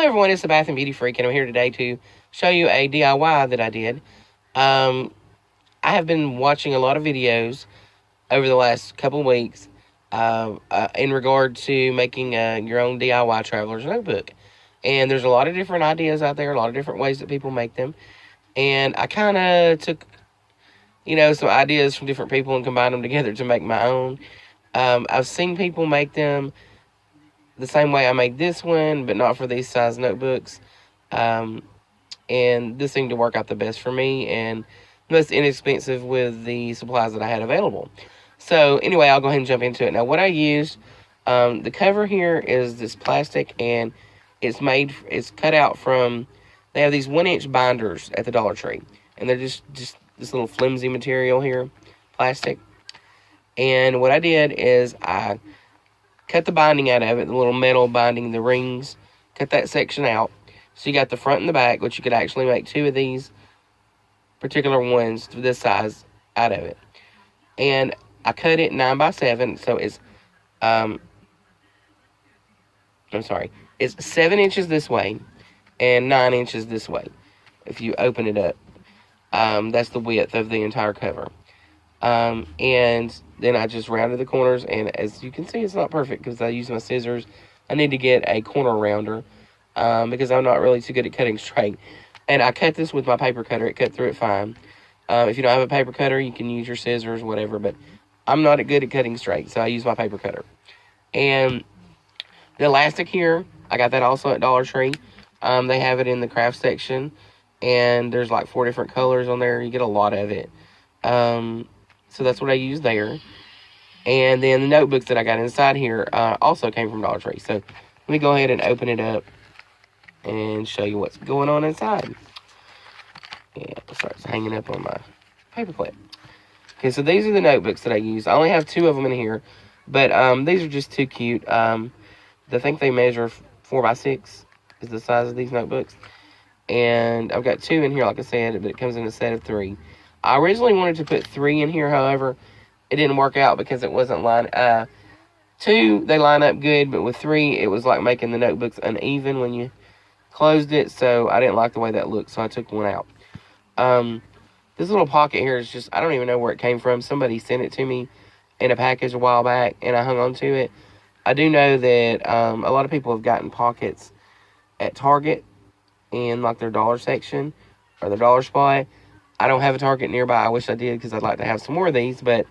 everyone, it's the Bath and Beauty Freak, and I'm here today to show you a DIY that I did. I have been watching a lot of videos over the last couple of weeks in regard to making your own DIY traveler's notebook. And there's a lot of different ideas out there, a lot of different ways that people make them. And I kind of took, some ideas from different people and combined them together to make my own. I've seen people make them the same way I made this one, but not for these size notebooks. And this seemed to work out the best for me and most inexpensive with the supplies that I had available. So anyway, I'll go ahead and jump into it. Now, what I used, the cover here is this plastic, and it's cut out from, they have these 1-inch binders at the Dollar Tree, and they're just this little flimsy material here, plastic. And what I did is I cut the binding out of it, the little metal binding, the rings, cut that section out. So you got the front and the back, which you could actually make 2 of these particular ones to this size out of it. And I cut it 9x7, so it's, it's 7 inches this way and 9 inches this way. If you open it up, that's the width of the entire cover. And then I just rounded the corners, and as you can see, it's not perfect because I used my scissors. I need to get a corner rounder because I'm not really too good at cutting straight. And I cut this with my paper cutter. It cut through it fine. If you don't have a paper cutter, you can use your scissors, whatever, but I'm not good at cutting straight, so I use my paper cutter. And the elastic here, I got that also at Dollar Tree. They have it in the craft section, and there's like 4 different colors on there. You get a lot of it. So that's what I use there. And then the notebooks that I got inside here also came from Dollar Tree. So let me go ahead and open it up and show you what's going on inside. Yeah, it starts hanging up on my paper clip. Okay, so these are the notebooks that I use. I only have 2 of them in here, but these are just too cute. I think they measure 4x6 is the size of these notebooks. And I've got 2 in here, like I said, but it comes in a set of 3. I originally wanted to put 3 in here, however, it didn't work out because it wasn't lined. 2, they line up good, but with 3, it was like making the notebooks uneven when you closed it, so I didn't like the way that looked, so I took 1 out. This little pocket here is just, I don't even know where it came from. Somebody sent it to me in a package a while back, and I hung on to it. I do know that a lot of people have gotten pockets at Target in like their dollar section or their dollar spot. I don't have a Target nearby. I wish I did because I'd like to have some more of these, but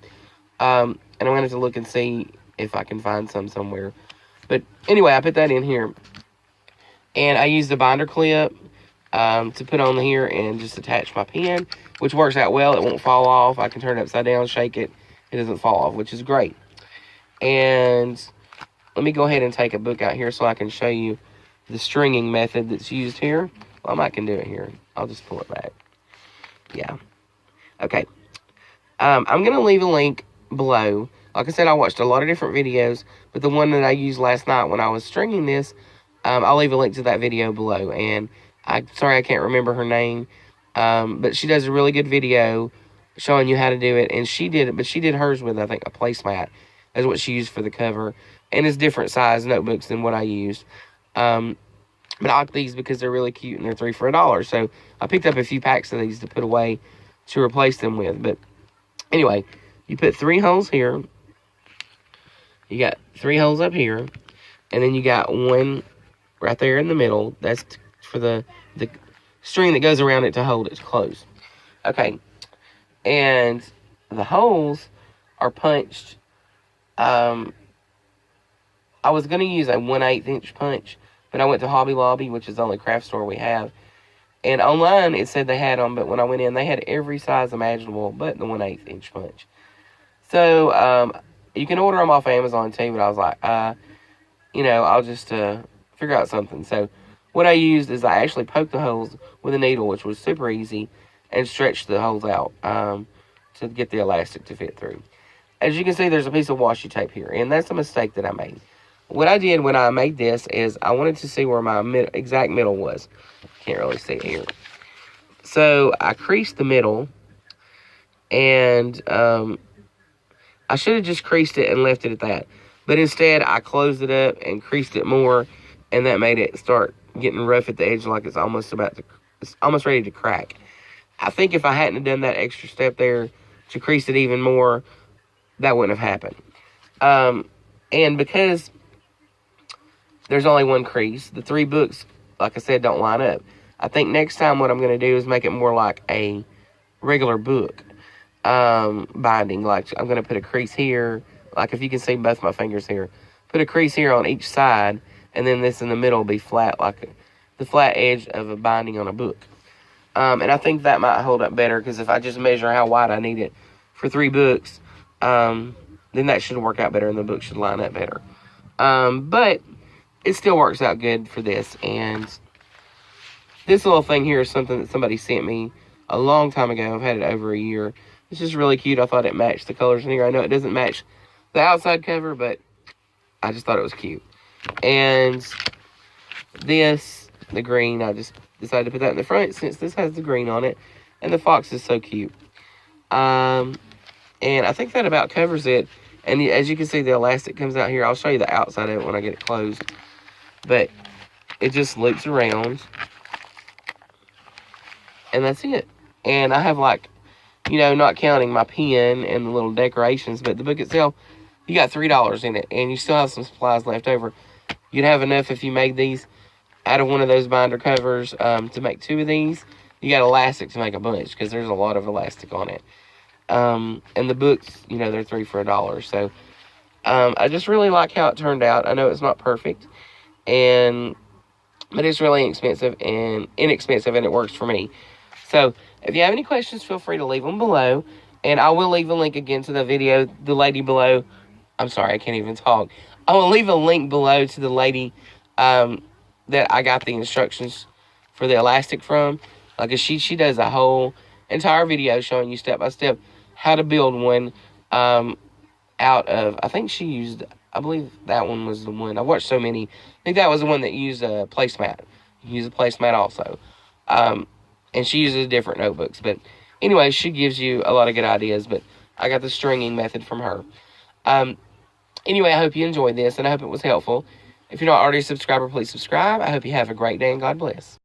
and I'm going to have to look and see if I can find some somewhere. But anyway, I put that in here, and I used the binder clip to put on here and just attach my pen, which works out well. It won't fall off. I can turn it upside down, shake it. It doesn't fall off, which is great. And let me go ahead and take a book out here so I can show you the stringing method that's used here. Well, I might can do it here. I'll just pull it back. Yeah. Okay. I'm going to leave a link below. Like I said, I watched a lot of different videos, but the one that I used last night when I was stringing this, I'll leave a link to that video below. And sorry I can't remember her name, but she does a really good video showing you how to do it. And she did it, but she did hers with, I think, a placemat. That's what she used for the cover. And it's different size notebooks than what I used. But I like these because they're really cute and they're 3 for $1. So I picked up a few packs of these to put away to replace them with. But anyway, you put 3 holes here. You got 3 holes up here. And then you got 1 right there in the middle. That's for the string that goes around it to hold it closed. Okay. And the holes are punched. I was going to use a 1/8 inch punch, but I went to Hobby Lobby, which is the only craft store we have. And online, it said they had them, but when I went in, they had every size imaginable but the 1/8 inch punch. So, you can order them off Amazon too, but I was like, I'll just figure out something. So, what I used is I actually poked the holes with a needle, which was super easy, and stretched the holes out to get the elastic to fit through. As you can see, there's a piece of washi tape here, and that's a mistake that I made. What I did when I made this is I wanted to see where my exact middle was. Can't really see it here. So I creased the middle, and I should have just creased it and left it at that. But instead, I closed it up and creased it more, and that made it start getting rough at the edge, like it's almost ready to crack. I think if I hadn't have done that extra step there to crease it even more, that wouldn't have happened. And because there's only one crease, the 3 books, like I said, don't line up. I think next time what I'm going to do is make it more like a regular book binding. Like, I'm going to put a crease here. Like, if you can see both my fingers here. Put a crease here on each side, and then this in the middle will be flat, like the flat edge of a binding on a book. And I think that might hold up better, because if I just measure how wide I need it for 3 books, then that should work out better, and the book should line up better. But it still works out good for this. And this little thing here is something that somebody sent me a long time ago. I've had it over a year. It's just really cute. I thought it matched the colors in here. I know it doesn't match the outside cover, but I just thought it was cute. And this, the green, I just decided to put that in the front since this has the green on it. And the fox is so cute. And I think that about covers it. And as you can see, the elastic comes out here. I'll show you the outside of it when I get it closed. But it just loops around. And that's it. And I have, like, you know, not counting my pen and the little decorations, but the book itself, you got $3 in it. And you still have some supplies left over. You'd have enough if you made these out of one of those binder covers to make 2 of these. You got elastic to make a bunch, because there's a lot of elastic on it. And the books, you know, they're 3 for $1. So I just really like how it turned out. I know it's not perfect, but it's really inexpensive, and it works for me. So if you have any questions, feel free to leave them below, and I will leave a link again to the video. The lady below, I'm sorry, I can't even talk. I will leave a link below to the lady that I got the instructions for the elastic from. Like, she does a whole entire video showing you step by step how to build one out of, I think she used, I believe that one was the one. I watched so many. I think that was the one that used a placemat. You use a placemat also. And she uses different notebooks. But anyway, she gives you a lot of good ideas. But I got the stringing method from her. Anyway, I hope you enjoyed this, and I hope it was helpful. If you're not already a subscriber, please subscribe. I hope you have a great day, and God bless.